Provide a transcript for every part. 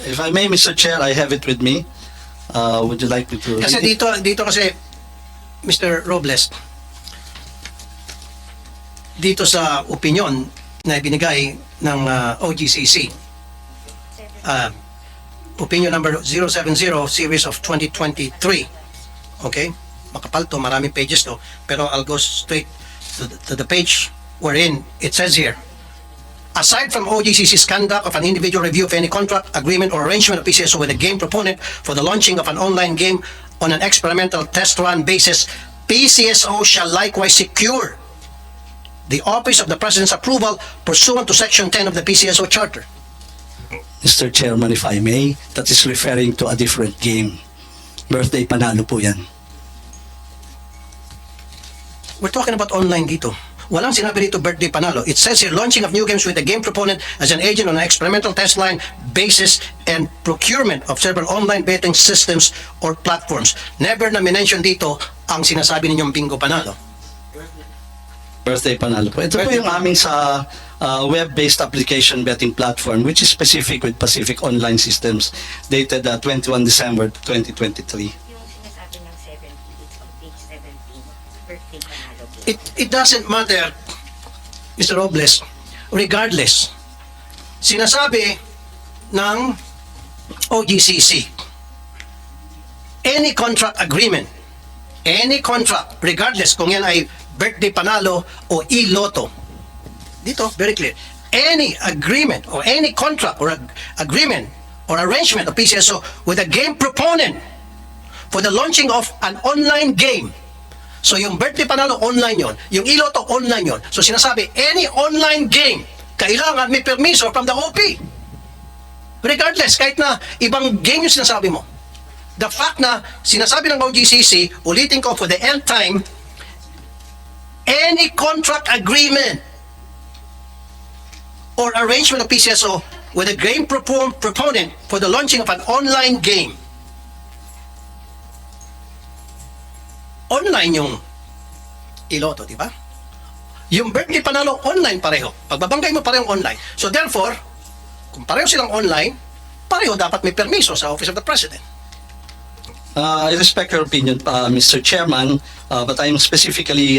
If I may, Mr. Chair, I have it with me. Would you like me to Kasi read it? dito kasi, Mr. Robles, dito sa opinion na ibinigay ng OGCC, opinion number 070 series of 2023. Okay? Makapal to, maraming pages to, pero I'll go straight to the page wherein it says here, aside from OGCC's conduct of an individual review of any contract, agreement, or arrangement of PCSO with a game proponent for the launching of an online game on an experimental test run basis, PCSO shall likewise secure the Office of the President's approval pursuant to Section 10 of the PCSO Charter. Mr. Chairman, if I may, that is referring to a different game. Birthday Panalo po yan. We're talking about online dito. Walang sinabi dito birthday panalo. It says here, launching of new games with the game proponent as an agent on an experimental test line basis and procurement of several online betting systems or platforms. Never na minention dito ang sinasabi ninyong bingo panalo. Birthday Panalo po. Ito po yung aming sa web-based application betting platform which is specific with Pacific Online Systems dated 21 December 2023. Yung sinasabi ng 70, it's on page 17, birthday panalo. It doesn't matter, Mr. Robles, regardless. Sinasabi ng OGCC, any contract agreement, regardless kung yan ay birthday panalo o e-lotto, dito, very clear, any agreement or any contract or agreement or arrangement of PCSO with a game proponent for the launching of an online game. So yung birthday panalo online yon, yung e-lotto online yon. So sinasabi, any online game, kailangan may permiso from the OP. Regardless, kahit na ibang game yung sinasabi mo. The fact na sinasabi ng OGCC, ulitin ko for the nth time, any contract agreement or arrangement of PCSO with a game proponent for the launching of an online game. Online yung iloto, di ba? Yung birthday panalo, online pareho. Pagbabangkay mo parehong online. So therefore, kung pareho silang online, pareho dapat may permiso sa Office of the President. I respect your opinion, Mr. Chairman, but I'm specifically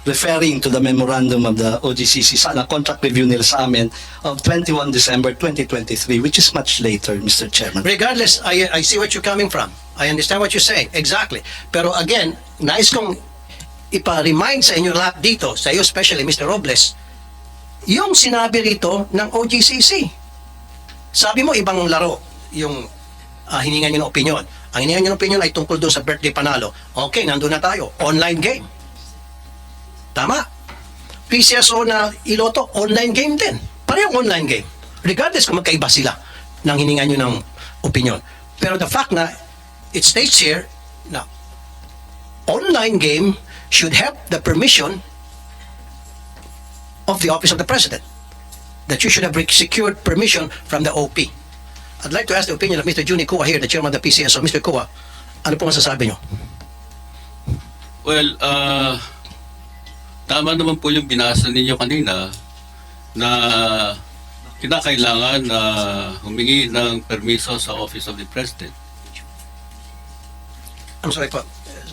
referring to the memorandum of the OGCC sa contract review nila sa amin of 21 December 2023, which is much later, Mr. Chairman. Regardless, I see what you're coming from. I understand what you're saying. Exactly. Pero again, nais kong ipa-remind sa inyo lahat dito, sa iyo especially, Mr. Robles, yung sinabi rito ng OGCC. Sabi mo, ibang laro yung hiningan nyo ng opinion. Ang hiningan nyo ng opinion ay tungkol doon sa birthday panalo. Okay, nandun na tayo. Online game. Tama. PCSO na iloto, online game din. Parehong online game. Regardless kung magkaiba sila ng hiningan nyo ng opinion. Pero the fact na it states here na online game should have the permission of the Office of the President. That you should have secured permission from the OP. I'd like to ask the opinion of Mr. Juni Kua here, the chairman of the PCSO. Mr. Kua, ano po masasabi nyo? Well, tama naman po yung binasa ninyo kanina na kinakailangan na humingi ng permiso sa Office of the President. I'm sorry po,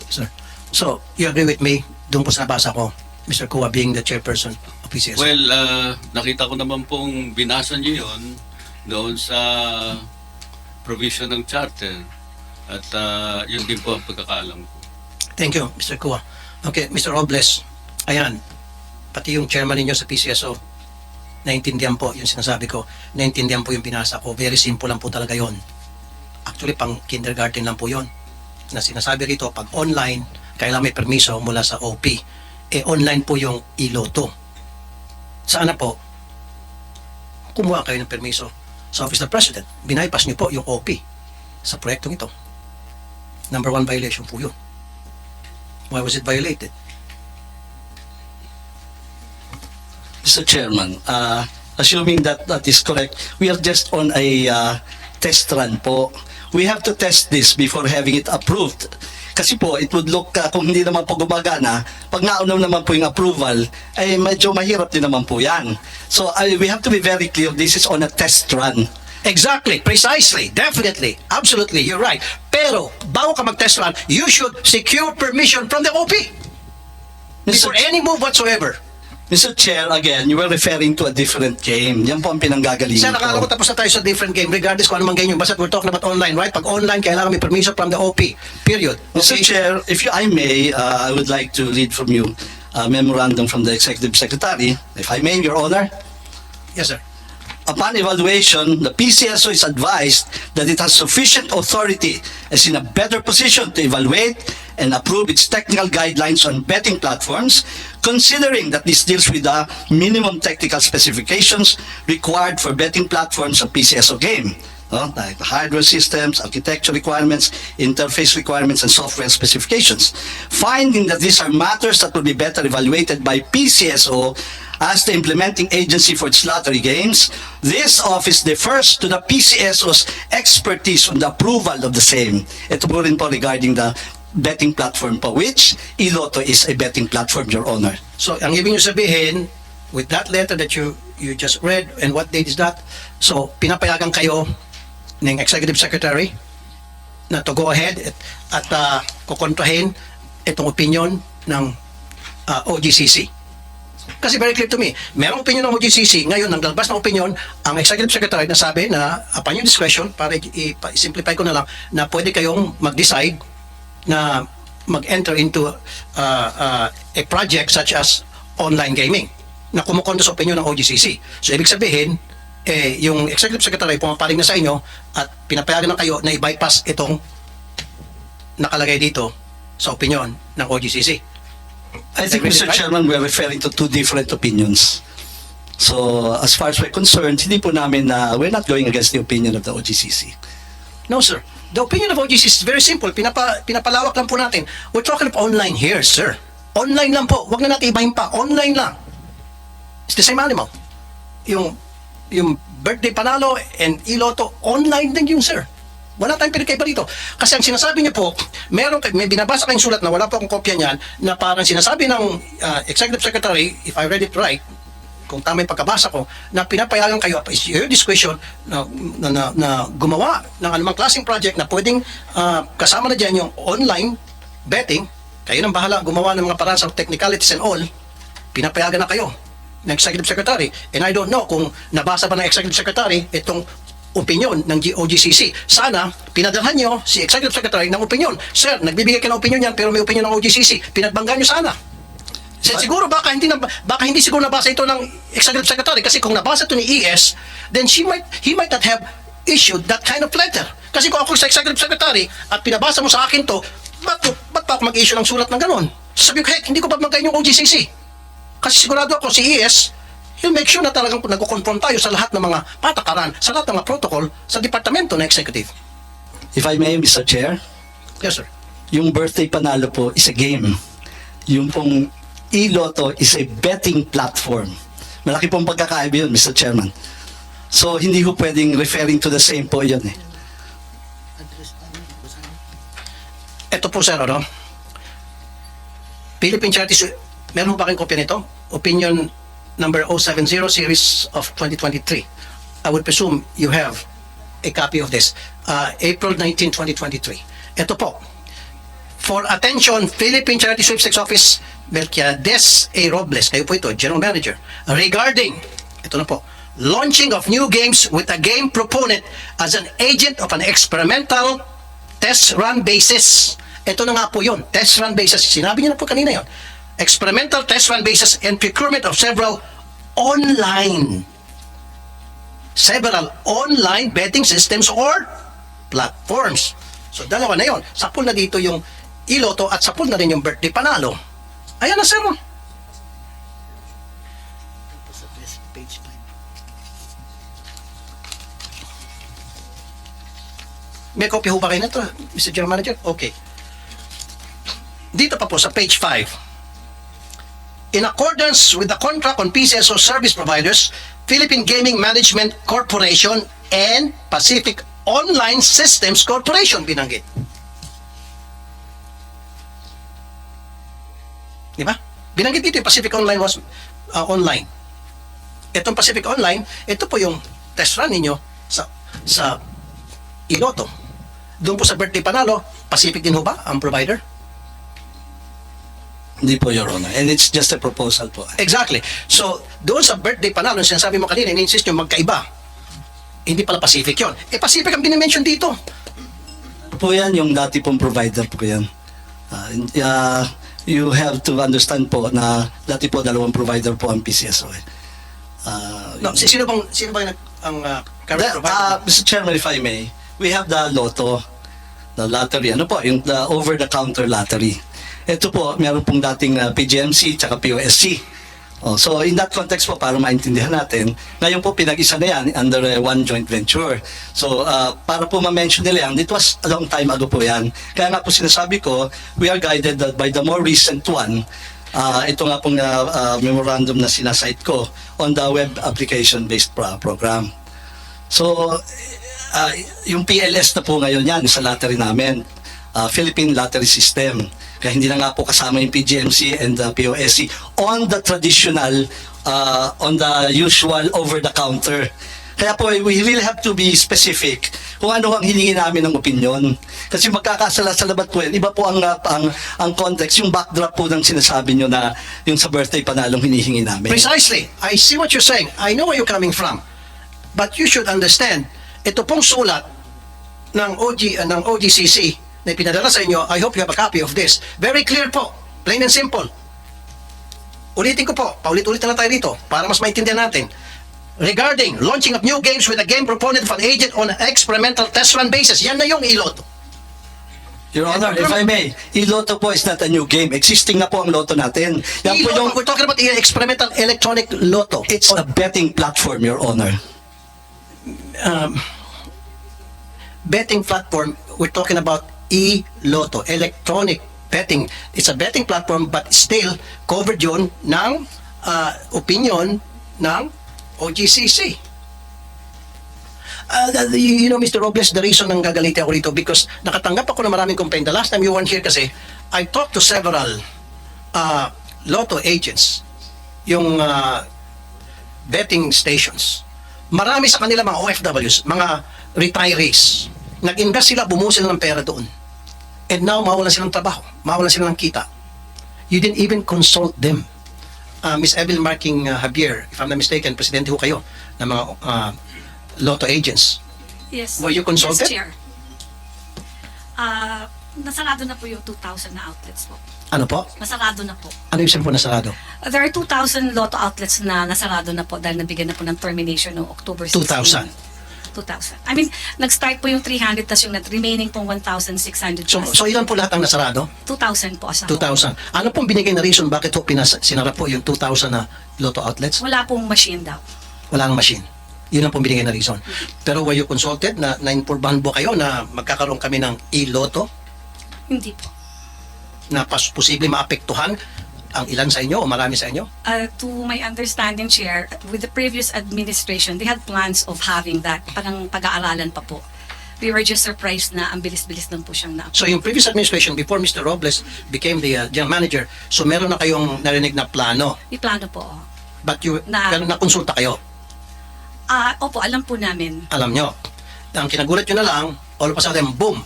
sir. So, you agree with me doon po sa nabasa ko, Mr. Kua being the chairperson of PCSO? Well, nakita ko naman pong binasa niyo yun doon sa provision ng charter at yun din po ang pagkakaalam ko. Thank you, Mr. Kua. Okay, Mr. Robles, ayan, pati yung chairman ninyo sa PCSO, naintindihan po yung sinasabi ko, naintindihan po yung binasa ko, very simple lang po talaga yon. Actually, pang kindergarten lang po yon. Na sinasabi rito, pag online, kailangan may permiso mula sa OP. Online po yung iloto. Sana po, kumuha kayo ng permiso sa Office of the President. Binaypas niyo po yung OP sa proyektong ito. Number 1 violation po yun. Why was it violated? Mr. Chairman, assuming that that is correct, we are just on a test run po. We have to test this before having it approved. Kasi po, it would look, kung hindi naman po gumagana, pag naunam naman po yung approval, ay medyo mahirap din naman po yan. So we have to be very clear, this is on a test run. Exactly, precisely, definitely, absolutely, you're right. Pero, bago ka mag-test run, you should secure permission from the OP before any move whatsoever. Mr. Chair, again, you were referring to a different game. Yan po ang pinanggagalingan Sir, nakala ko ko. tapos na tayo sa different game, regardless kung anong game yung basta we're talking about online, right? Pag online, kailangan may permission from the OP, period. Mr. Chair, if I may, I would like to read from you a memorandum from the Executive Secretary. If I may, Your Honor. Yes, sir. Upon evaluation, the PCSO is advised that it has sufficient authority as in a better position to evaluate and approve its technical guidelines on betting platforms, considering that this deals with the minimum technical specifications required for betting platforms of PCSO game. Like the hardware systems, architecture requirements, interface requirements, and software specifications. Finding that these are matters that will be better evaluated by PCSO as the implementing agency for its lottery games, this office defers to the PCSO's expertise on the approval of the same. Ito po rin po regarding the betting platform po, which Iloto is a betting platform, Your Honor. So, ang ibig nyo sabihin, with that letter that you just read, and what date is that? So, pinapayagan kayo ng Executive Secretary na to go ahead at kukontrahin itong opinion ng OGCC. Kasi very clear to me, merong opinion ng OGCC, ngayon naglalabas ng opinion ang Executive Secretary na sabi na upon your discretion, para i-simplify ko na lang, na pwede kayong mag-decide na mag-enter into a project such as online gaming na kumukontra sa opinion ng OGCC. So ibig sabihin, yung Executive Secretary pumaparig na sa inyo at pinapayagan na kayo na i-bypass itong nakalagay dito sa opinion ng OGCC. I think, Mr. Chairman, we're referring to two different opinions. So, as far as we're concerned, hindi po namin we're not going against the opinion of the OGCC. No, sir. The opinion of OGCC is very simple. Pinapalawak lang po natin. We're talking about online here, sir. Online lang po. Huwag na natin ibahin pa. Online lang. It's the same animal. Yung birthday panalo and iloto, online din yun, sir. Wala tayong pinagkaiba dito. Kasi ang sinasabi niyo po, may binabasa kayong sulat na wala po akong kopya niyan, na parang sinasabi ng Executive Secretary, if I read it right, kung tama yung pagkabasa ko, na pinapayagan kayo, is your discretion na gumawa ng anumang klaseng project na pwedeng kasama na dyan yung online betting, kayo nang bahala gumawa ng mga paraan sa technicalities and all, pinapayagan na kayo ng Executive Secretary. And I don't know kung nabasa ba ng Executive Secretary itong opinion ng OGCC. Sana, pinadalhan nyo si Executive Secretary ng opinion. Sir, nagbibigay ka ng opinion yan, pero may opinion ng OGCC. Pinagbangga nyo sana. Siguro baka hindi siguro nabasa ito ng Executive Secretary, kasi kung nabasa ito ni ES, then he might not have issued that kind of letter. Kasi kung ako sa Executive Secretary at pinabasa mo sa akin to, ba't pa ako mag-issue ng sulat ng ganon? Sabi ko, hindi ko ba magayin yung OGCC? Kasi sigurado ako si ES, he'll make sure na talagang nagko-confront tayo sa lahat ng mga patakaran, sa lahat ng mga protocol sa departamento ng executive. If I may, Mr. Chair, Yes, sir. yung birthday panalo po is a game. Yung pong iloto is a betting platform. Malaki pong pagkakaiba yun, Mr. Chairman. So, hindi ho pwedeng referring to the same po yun eh. Ito po, sir, ano? Philippine Charities, meron ba kayong kopya nito? Opinion number 070 series of 2023. I would presume you have a copy of this. April 19, 2023. Ito po. For attention, Philippine Charity Sweepstakes Office, Melquiades A. Robles, kayo po ito, General Manager, regarding, ito na po, launching of new games with a game proponent as an agent of an experimental test run basis. Ito na nga po yun, test run basis. Sinabi niyo na po kanina yun. Experimental test run basis and procurement of several online betting systems or platforms. So, dalawa na yun. Sapul na dito yung iloto at sapul na rin yung birthday panalo. Ayan na, sir. May copy ho ba kayo nito, Mr. General Manager? Okay. Dito pa po sa page 5. In accordance with the contract on PCSO service providers, Philippine Gaming Management Corporation and Pacific Online Systems Corporation binanggit. Di ba? Binanggit dito yung Pacific Online was online. Itong Pacific Online, ito po yung test run ninyo sa sa Iloto. Doon po sa birthday panalo, Pacific din ho ba ang provider? Hindi po, Your Honor. And it's just a proposal po. Exactly. So, doon sa birthday panalo, sinasabi mo kanina, ini-insist nyo magkaiba. Hindi pala Pacific yon. Pacific ang dinimension dito. Po yan, yung dati pong provider po yan. You have to understand po na dati po dalawang provider po ang PCSO. No, sino bang ang current provider? Mr. Chairman, if I may, we have the Lotto, the lottery, ano po, yung the over-the-counter lottery. Ito po, meron pong dating PGMC tsaka POSC. So in that context po, para maintindihan natin, ngayon po pinag-isa na yan under one joint venture. So para po ma-mention nila yan, it was a long time ago po yan. Kaya nga po sinasabi ko, we are guided by the more recent one. Ito nga pong memorandum na sinasite ko on the web application-based program. So yung PLS na po ngayon yan sa lottery namin, Philippine Lottery System. Kaya hindi na nga po kasama yung PGMC and the POSC on the traditional, on the usual over-the-counter. Kaya po, we really have to be specific kung ano ang hiningi namin ng opinion. Kasi magkakasala-salabat po yan. Iba po ang context, yung backdrop po ng sinasabi nyo na yung sa birthday panalong hinihingi namin. Precisely. I see what you're saying. I know where you're coming from. But you should understand, ito pong sulat ng OGCC na pinadala sa inyo, I hope you have a copy of this. Very clear po. Plain and simple. Ulitin ko po. Paulit-ulit na lang tayo dito para mas maintindihan natin. Regarding launching of new games with a game proponent of an agent on an experimental test run basis. Yan na yung Iloto. Your Honor, if I may, Iloto po is not a new game. Existing na po ang Lotto natin. Yan po yung, We're talking about the experimental electronic Lotto. it's a betting platform, Your Honor. Betting platform, we're talking about e-Lotto, electronic betting. It's a betting platform but still covered yun ng opinion ng OGCC. You know, Mr. Robles, the reason nang gagaliti ako rito because nakatanggap ako ng maraming complaint. The last time you weren't here kasi, I talked to several Lotto agents, yung betting stations. Marami sa kanila mga OFWs, mga retirees. Nag-invest sila, bumuo sila ng pera doon. And now, mawalan silang trabaho. Mawalan silang kita. You didn't even consult them. Miss Evelyn Marking Javier, if I'm not mistaken, presidente ho kayo ng mga Lotto agents. Yes. Were you consulted? Yes, Chair. Nasarado na po yung 2,000 na outlets po. Ano po? Nasarado na po. Ano yung sabi po nasarado? There are 2,000 Lotto outlets na nasarado na po dahil nabigyan na po ng termination noong October 16. 2,000. 2,000. I mean, nag-start po yung 300 tas yung remaining pong 1,600 So, plus. so ilan po lahat ang nasarado? 2,000 po as a whole. 2,000. Ano pong binigay na reason bakit po sinara po yung 2,000 na Lotto outlets? Wala pong machine daw. Wala nang machine. Yun ang pong binigay na reason. Pero were you consulted na na-informahan po kayo na magkakaroon kami ng e-Lotto Hindi po. na posible maapektuhan ang ilan sa inyo o marami sa inyo? To my understanding, Chair, with the previous administration, they had plans of having that. Parang pag-aaralan pa po. We were just surprised na ang bilis-bilis lang po siyang na. So yung previous administration, before Mr. Robles became the general manager, so meron na kayong narinig na plano. May plano po. But pero Na- nakonsulta kayo, Opo, alam po namin. alam nyo. Ang kinagulat nyo na lang, all of a sudden, boom,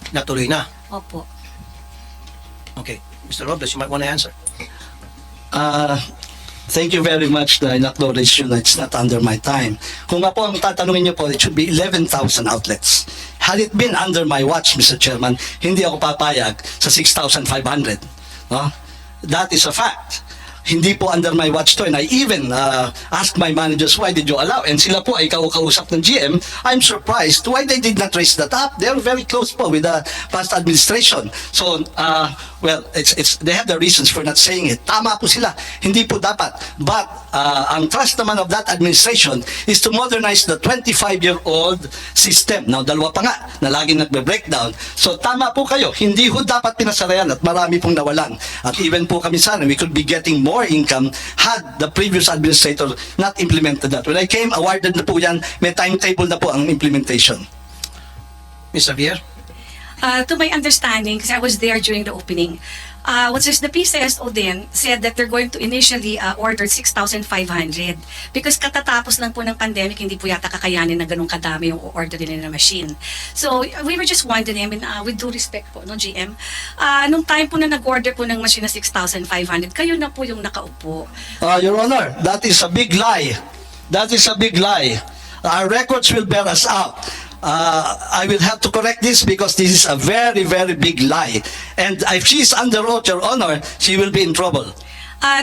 natuloy na. Opo. Okay, Mr. Robles, you might want to answer. Thank you very much na in-acknowledge you na it's not under my time. Kung nga po ang tatanungin niyo po, it should be 11,000 outlets. Had it been under my watch, Mr. Chairman, hindi ako papayag sa 6,500. No? That is a fact. Hindi po under my watch to, and I even asked my managers, why did you allow? And sila po ay kausap ng GM. I'm surprised why they did not raise that up. They're very close po with the past administration. So, well, they have the reasons for not saying it. Tama po sila. Hindi po dapat. But ang trust naman of that administration is to modernize the 25-year-old system. Now, dalawa pa nga na laging nagbe-breakdown. So, tama po kayo. Hindi ho dapat pinasarayan at marami pong nawalan. At even po kami sana, we could be getting more income had the previous administrator not implemented that. When I came, awarded na po yan. May timetable na po ang implementation. Ms. Javier? To my understanding, because I was there during the opening, the PCSO then said that they're going to initially order 6,500 because katatapos lang po ng pandemic, hindi po yata kakayanin na ganun kadami yung order nila na machine. So we were just wondering, I mean, with due respect po, no, GM, nung time po na nag-order po ng machine na 6,500, kayo na po yung nakaupo. Your Honor, that is a big lie. That is a big lie. Our records will bear us out. I will have to correct this because this is a very, very big lie. And if she's under oath, Your Honor, she will be in trouble.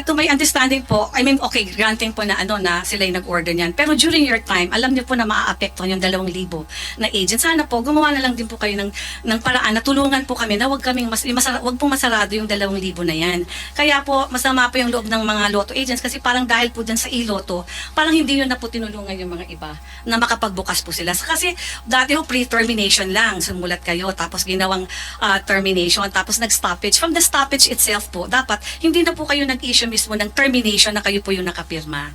To my understanding po, I mean, okay, granting po na na sila yung nag-order niyan. Pero during your time, alam niyo po na maaapektuhan yung 2,000 na agent. Sana po, gumawa na lang din po kayo ng paraan na tulungan po kami na wag pong masarado yung 2,000 na yan. Kaya po, masama po yung loob ng mga lotto agents kasi parang dahil po dyan sa e-lotto, parang hindi yun na po tinulungan yung mga iba na makapagbukas po sila. Kasi dati ho pre-termination lang, sumulat kayo, tapos ginawang termination, tapos nag-stoppage. From the stoppage itself po, dapat hindi na po kayo issue mismo ng termination na kayo po yung nakapirma.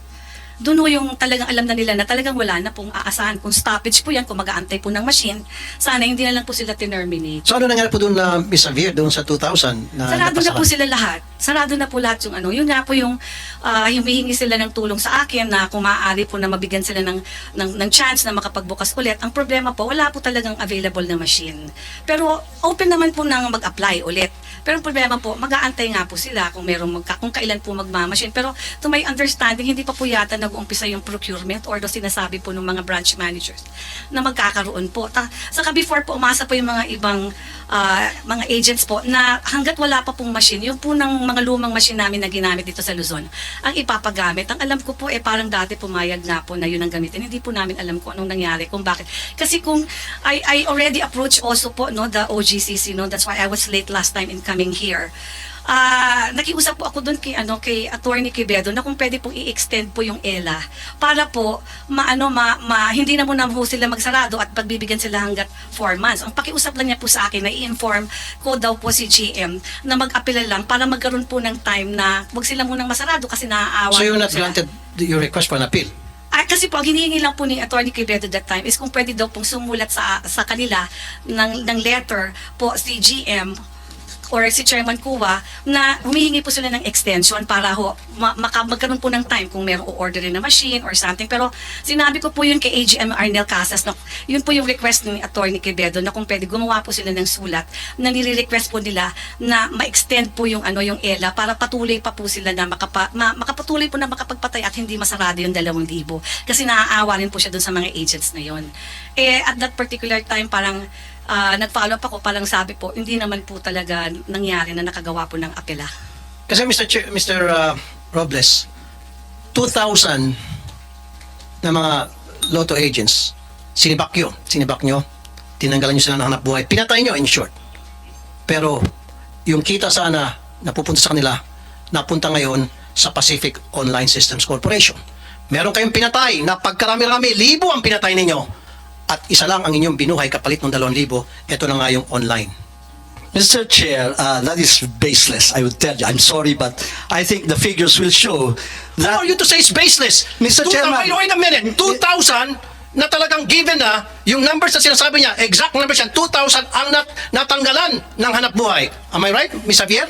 Doon po yung talagang alam na nila na talagang wala na pong aasahan. Kung stoppage po yan, kung mag-aantay po ng machine, sana hindi na lang po sila tinerminate. So ano nangyari po doon na Miss Xavier, doon sa 2,000 na Sarado na po napasakan? sila lahat. Sarado na po lahat yung ano. Yun nga po yung humihingi sila ng tulong sa akin na kung maaari po na mabigyan sila ng chance na makapagbukas ulit. Ang problema po, wala po talagang available na machine. Pero open naman po nang mag-apply ulit. Pero ang problema po, mag-aantay nga po sila kung kung kailan po magmamachine. Pero to my understanding, hindi pa po yata nag-uumpisa yung procurement or sinasabi po ng mga branch managers na magkakaroon po. Saka before po, umasa po yung mga ibang mga agents po na hanggat wala pa pong machine, yung po ng mga lumang machine namin na ginamit dito sa Luzon, ang ipapagamit. Ang alam ko po, parang dati pumayag nga po na yun ang gamitin. Hindi po namin alam kung anong nangyari, kung bakit. Kasi kung I already approached also po the OGCC, that's why I was late last time in coming here. Nakiusap po ako doon kay Attorney Quevedo na kung pwede pong i-extend po yung ELA para po hindi na muna po sila magsarado at pagbibigyan sila hanggat 4 months. Ang pakiusap lang niya po sa akin na i-inform ko daw po si GM na mag-apela lang para magkaroon po ng time na wag sila munang masarado kasi naaawa. So you're po not sila. granted your request for an appeal? Kasi po, ang hinihingi lang po ni Attorney Quevedo that time is kung pwede daw pong sumulat sa kanila ng letter po si GM or si Chairman Kuwa na humihingi po sila ng extension para magkaroon po ng time kung merong o-orderin na machine or something. Pero sinabi ko po yun kay AGM Arnel Casas na yun po yung request ni Attorney Quevedo na kung pwede gumawa po sila ng sulat na nire-request po nila na ma-extend po yung yung ELA para patuloy pa po sila na makapatuloy po na makapagpatay at hindi masarado yung 2,000 kasi naaawa rin po siya dun sa mga agents na yun. At that particular time parang nag-follow up ako, parang sabi po, hindi naman po talaga nangyari na nakagawa po ng apela. Kasi Mr. Robles, 2,000 na mga lotto agents, sinibak nyo, tinanggalan nyo sila ng hanap buhay, pinatay nyo in short. Pero yung kita sana napupunta sa kanila, napunta ngayon sa Pacific Online Systems Corporation. Meron kayong pinatay na pagkarami-rami, libo ang pinatay ninyo. At isa lang ang inyong binuhay kapalit ng 2,000, ito na nga yung online. Mr. Chair, that is baseless, I would tell you. I'm sorry, but I think the figures will show Who that... are you to say it's baseless? Mr. Chairman. Wait a minute, 2,000 na talagang given na yung numbers na sinasabi niya, exact numbers yan, 2,000 ang natanggalan ng hanap buhay. Am I right, Ms. Xavier?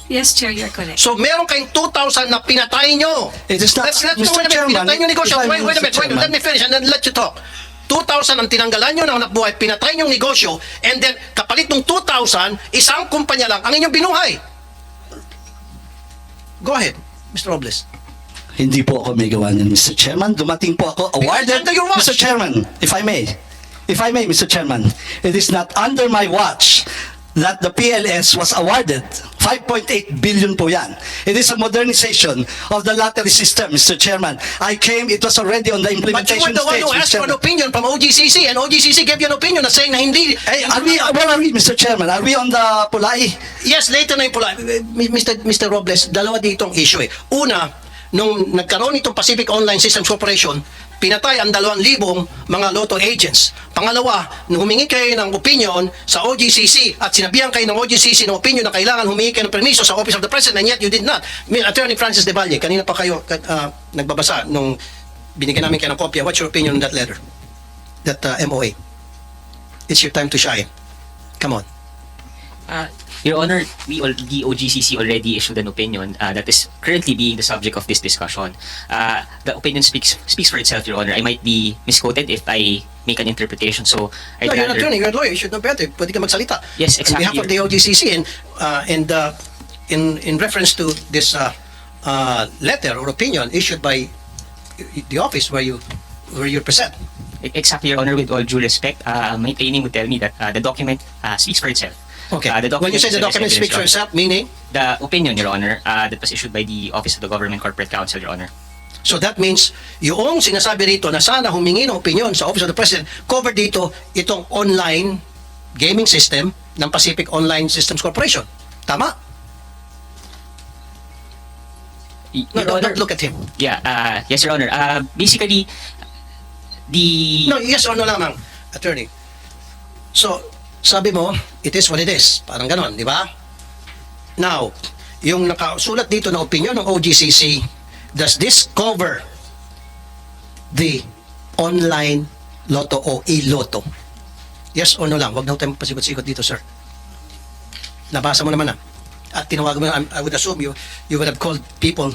Yes, Chair, you're correct. So meron kayong 2,000 na pinatay nyo. It is not- Let's Mr. wait a minute, Chairman, pinatay nyo negosyo. if I may, Wait a Mr. minute, Chairman. let me finish and then let you talk. 2,000 ang tinanggalan nyo ng hanap buhay, pinatay nyo negosyo, and then kapalit ng 2,000, isang kumpanya lang ang inyong binuhay. Go ahead, Mr. Robles. Hindi po ako may gawa niyan, Mr. Chairman. Dumating po ako awarded, under your watch. Mr. Chairman, if I may, Mr. Chairman, it is not under my watch that the PLS was awarded. 5.8 billion po yan. It is a modernization of the lottery system, Mr. Chairman. it was already on the But you implementation were the one stage, who Mr. asked for an Chairman. opinion from OGCC, and OGCC gave you an opinion na saying na hindi. Where are we, Mr. Chairman? Are we on the Pulai? Yes, later na yung pula. Mr. Robles, dalawa ditong issue eh. Una, nung nagkaroon itong Pacific Online Systems Corporation, pinatay ang 2,000 mga lotto agents. Pangalawa, nung humingi kayo ng opinion sa OGCC at sinabihan kayo ng OGCC ng opinion na kailangan humingi kayo ng permiso sa Office of the President and yet you did not. Attorney Francis De Valle, kanina pa kayo nagbabasa nung binigyan namin kayo ng kopya. What's your opinion on that letter? That MOA? It's your time to shine. Come on. Your Honor, the OGCC already issued an opinion that is currently being the subject of this discussion. The opinion speaks for itself, Your Honor. I might be misquoted if I make an interpretation. So I'd No, you're an rather- attorney, you're a lawyer, you should know better. Pwede ka magsalita. Yes, exactly. On behalf of the OGCC and in reference to this letter or opinion issued by the office where you present. Exactly, Your Honor. With all due respect, my training would tell me that the document speaks for itself. Okay. The When you say the is document evidence, speaks for Your Honor. itself, meaning? The opinion, Your Honor, that was issued by the Office of the Government Corporate Counsel, Your Honor. So that means, yung sinasabi rito na sana humingi ng opinion sa Office of the President, covered dito itong online gaming system ng Pacific Online Systems Corporation. Tama? No, Your Honor, don't look at him. Yeah, yes, Your Honor. Basically, the No, yes or no lamang, attorney. So, sabi mo, it is what it is. Parang ganon, di ba? Now, yung nakasulat dito na opinion ng OGCC, does this cover the online lotto o e-lotto? Yes or no lang? Huwag na tayo pasikot-sikot dito, sir. Nabasa mo naman na. At tinawagan mo na, I would assume you would have called people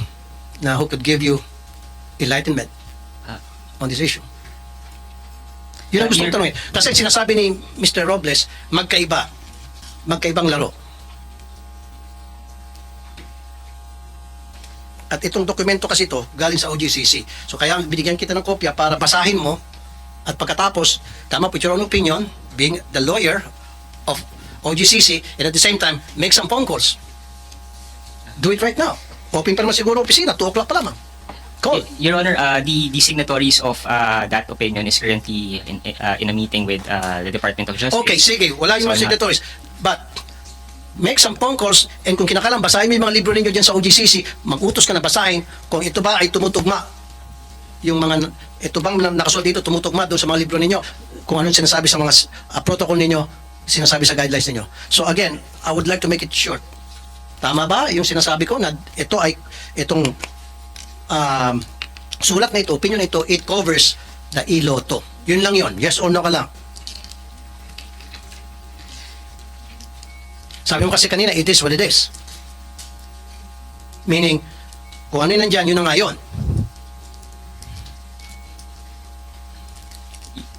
na who could give you enlightenment on this issue. Yun ang gusto kong tanongin. Kasi sinasabi ni Mr. Robles, magkaibang laro. At itong dokumento kasi ito, galing sa OGCC. So kaya binigyan kita ng kopya para basahin mo at pagkatapos, tama put your own opinion, being the lawyer of OGCC, and at the same time, make some phone calls. Do it right now. Open pa naman siguro opisina, 2 o'clock pa lamang. Call. Your Honor, the signatories of that opinion is currently in a meeting with the Department of Justice. Okay, sige. Wala yung mga So, signatories. But, make some phone calls and kung kinakailangan, basahin mo yung mga libro ninyo dyan sa OGCC, mag-utos ka na basahin kung ito ba ay tumutugma. Yung mga, ito bang nakasulat dito, tumutugma doon sa mga libro ninyo. Kung anong sinasabi sa mga protocol ninyo, sinasabi sa guidelines ninyo. So again, I would like to make it short. Tama ba yung sinasabi ko na ito ay, itong sulat na ito, opinion na ito, it covers the e-lotto. Yun lang yun. Yes or no ka lang. Sabi mo kasi kanina, it is what it is. Meaning, kung ano yun nandyan, yun na nga yun.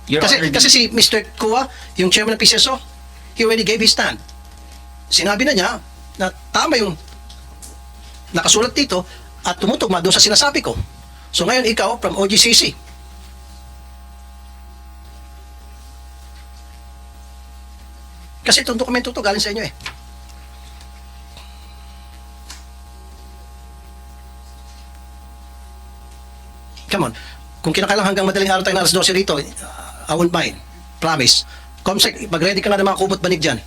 Your Honor, Kasi si Mr. Kua, yung chairman ng PCSO, he already gave his stand. Sinabi na niya na tama yung nakasulat dito at tumutugma doon sa sinasabi ko. So ngayon ikaw from OGCC. Kasi itong dokumento to galing sa inyo eh. Come on. Kung kinakailangan hanggang madaling araw tayo na alas 12 rito, I won't mind. Promise. Comsec, mag-ready ka na ng mga kubot banig dyan.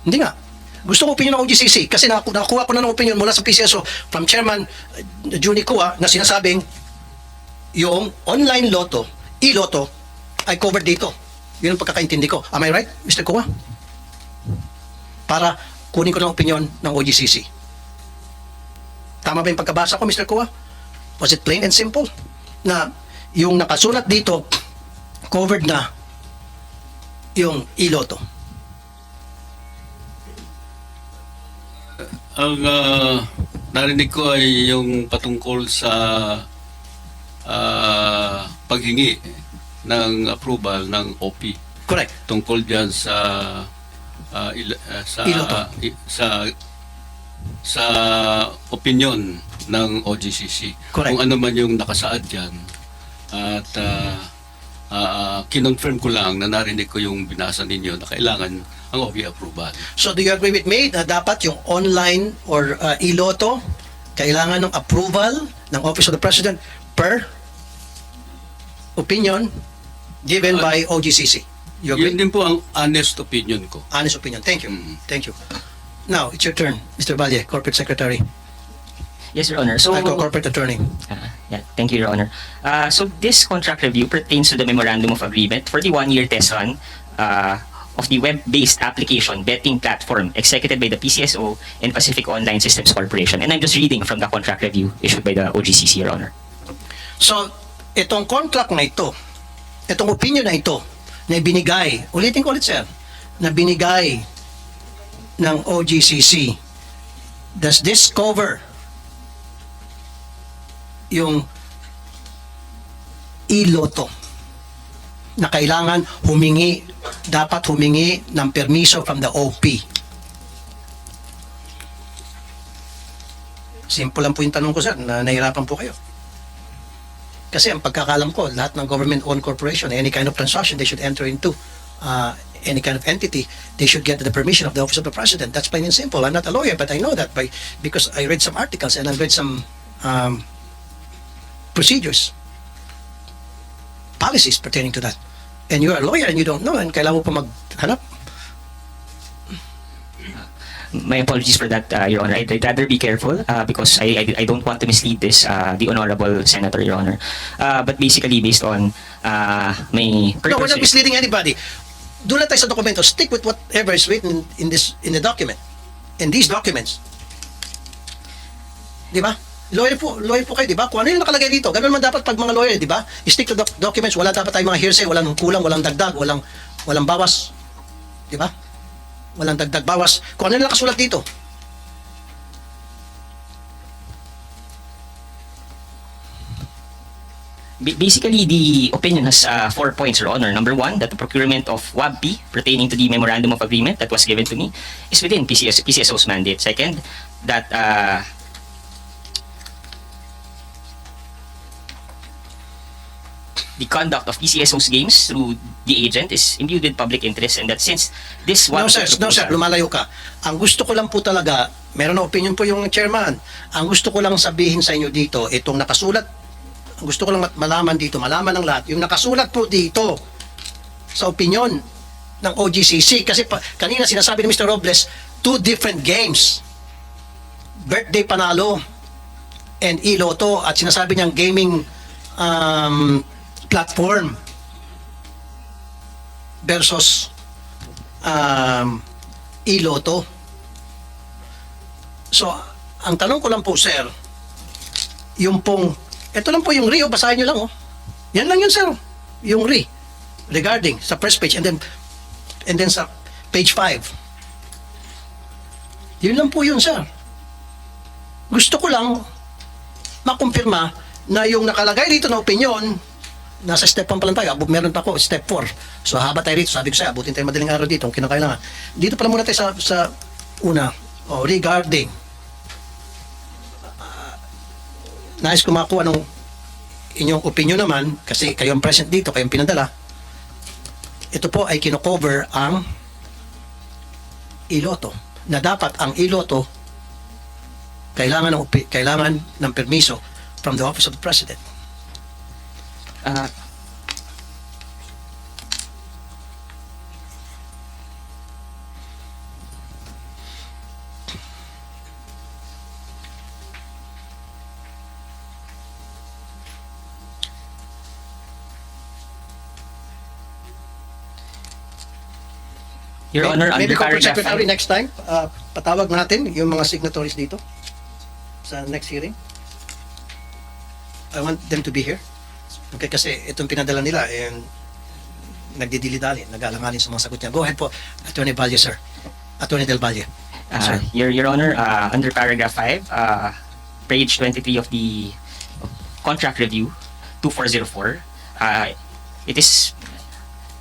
Hindi nga. Gusto ko opinion ng OGCC kasi nakakuha ko na ng opinion mula sa PCSO from Chairman Juni Kua na sinasabing yung online lotto, e-lotto, ay covered dito. Yun ang pagkakaintindi ko. Am I right, Mr. Kua? Para kunin ko ng opinion ng OGCC. Tama ba yung pagkabasa ko, Mr. Kua? Was it plain and simple? Na yung nakasulat dito, covered na yung e-lotto. Ang narinig ko ay yung patungkol sa paghingi ng approval ng OP Correct. tungkol diyan sa Iloto. sa opinion ng OGCC. Correct. Kung ano man yung nakasaad diyan at kinonfirm ko lang na narinig ko yung binasa ninyo na kailangan ang OP approval. So do you agree with me na dapat yung online or e-lotto kailangan ng approval ng Office of the President per opinion given by OGCC? You agree? Yun din po ang honest opinion ko. Honest opinion. Thank you. Mm. Thank you. Now, it's your turn, Mr. Valle, Corporate Secretary. yes, Your Honor. So, Corporate Attorney. yeah, thank you, Your Honor. So this contract review pertains to the Memorandum of Agreement for the one-year test run of the web-based application betting platform executed by the PCSO and Pacific Online Systems Corporation. And I'm just reading from the contract review issued by the OGCC, Your Honor. So, itong contract na ito, itong opinion na ito, na binigay, ulitin ko ulit sir, na binigay ng OGCC, does this cover yung iloto na kailangan dapat humingi ng permiso from the OP? Simple lang po yung tanong ko, sir, na nahirapan po kayo. Kasi ang pagkakalam ko, lahat ng government-owned corporation, any kind of transaction they should enter into, any kind of entity, they should get the permission of the Office of the President. That's plain and simple. I'm not a lawyer, but I know that because I read some articles and I've read some procedures, policies pertaining to that. And you're a lawyer and you don't know, and kailangan mo pa maghanap. My apologies for that, Your Honor. I'd rather be careful because I don't want to mislead the Honorable Senator, Your Honor. But basically, based on my No, we're not purpose... misleading anybody. Doon lang tayo sa dokumento. Stick with whatever is written in the document. In these documents. Di ba? Lawyer po kayo, di ba? Kung ano yung nakalagay dito, ganun man dapat pag mga lawyer, di ba? Stick to documents, wala dapat tayong mga hearsay, walang kulang, walang dagdag, walang bawas. Di ba? Walang dagdag bawas. Kung ano yung nakasulat dito. Basically, the opinion has 4 points, Your Honor. Number 1, that the procurement of WABP pertaining to the Memorandum of Agreement that was given to me is within PCSO's mandate. Second, that the conduct of PCSO's games through the agent is imbued with public interest, and that since this No WABP sir, lumalayo ka. Ang gusto ko lang po talaga, meron na opinion po yung chairman. Ang gusto ko lang sabihin sa inyo dito, itong nakasulat, ang gusto ko lang malaman dito, malaman ng lahat, yung nakasulat po dito sa opinion ng OGCC, kasi kanina sinasabi ni Mr. Robles, 2 different games. Birthday Panalo and iLotto, at sinasabi niyang gaming platform versus iLotto. So, ang tanong ko lang po, sir, yung pong, ito lang po yung RE, basahin nyo lang, oh. Yan lang yun, sir. Yung RE, regarding sa first page, and then sa page 5. Yun lang po yun, sir. Gusto ko lang makumpirma na yung nakalagay dito na opinion, nasa step 1 pa lang tayo, meron pa ako, step 4. So haba tayo rito, sabi ko sa'yo, abutin tayo madaling araw dito, kung kinakailangan. Dito pala muna tayo sa una, regarding, nais ko makuha ng inyong opinion naman, kasi kayo ang present dito, kayong pinadala, ito po ay kino-cover ang iLotto, na dapat ang iLotto kailangan ng permiso from the Office of the President. Your Honor, Maybe under Corporate paragraph Secretary 5, next time, patawag natin yung mga signatories dito sa next hearing. I want them to be here. Okay, kasi itong pinadala nila, nagdidili-dali, nag-alangalin sa mga sagot niya. Go ahead po, Attorney Valle, sir. Attorney Del Valle. Sir. Your Honor, under paragraph 5, page 23 of the contract review 2404, it is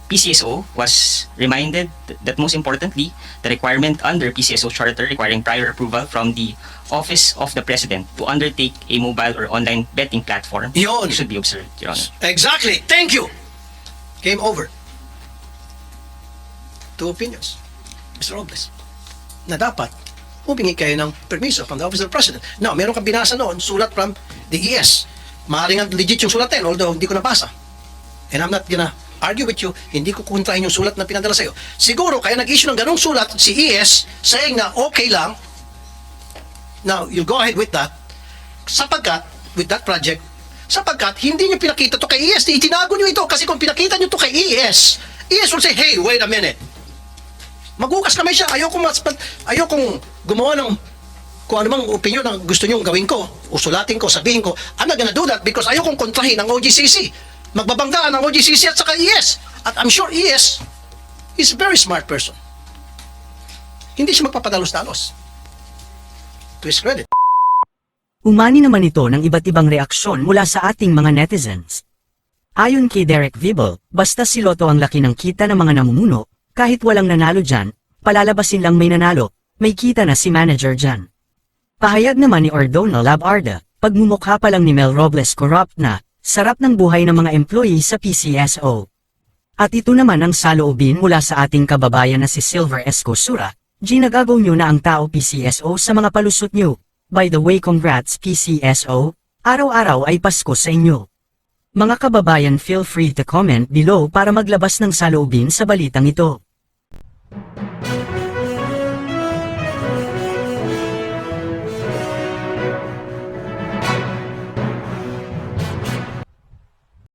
PCSO was reminded that most importantly, the requirement under PCSO Charter requiring prior approval from the Office of the President to undertake a mobile or online betting platform Yun. should be observed, Your Honor. Exactly. Thank you. Game over. 2 opinions. Mr. Robles. Na dapat, humingi kayo ng permiso from the Office of the President. Now, meron kang binasa noon, sulat from the ES. Maaaring nga legit yung sulat although hindi ko nabasa. And I'm not gonna argue with you, hindi ko kontrahin yung sulat na pinadala sa'yo. Siguro, kaya nag-issue ng ganong sulat si ES saying na okay lang, now, you'll go ahead with that, sapagkat, with that project, sapagkat hindi nyo pinakita to kay ES, itinago nyo ito, kasi kung pinakita nyo to kay ES will say, hey, wait a minute. Maghukas kamay siya, ayokong gumawa ng kung ano mang opinion na gusto nyo gawin ko, usulatin ko, sabihin ko, I'm not gonna do that because ayokong kontrahin ang OGCC. Magbabanggaan ang OGCC at saka ES. At I'm sure ES is a very smart person. hindi siya magpapadalos-dalos. To his credit. Umani naman ito ng iba't ibang reaksyon mula sa ating mga netizens. Ayon kay Derek Vibel, basta si Lotto ang laki ng kita ng mga namumuno, kahit walang nanalo dyan, palalabasin lang may nanalo, may kita na si manager dyan. Pahayag naman ni Ordona Labarda, pagmumukha pa lang ni Mel Robles corrupt na, sarap ng buhay ng mga employee sa PCSO. At ito naman ang saloobin mula sa ating kababayan na si Silver Escosura, ginagago nyo na ang tao PCSO sa mga palusot nyo. By the way, congrats PCSO, araw-araw ay Pasko sa inyo. Mga kababayan, feel free to comment below para maglabas ng saloobin sa balitang ito.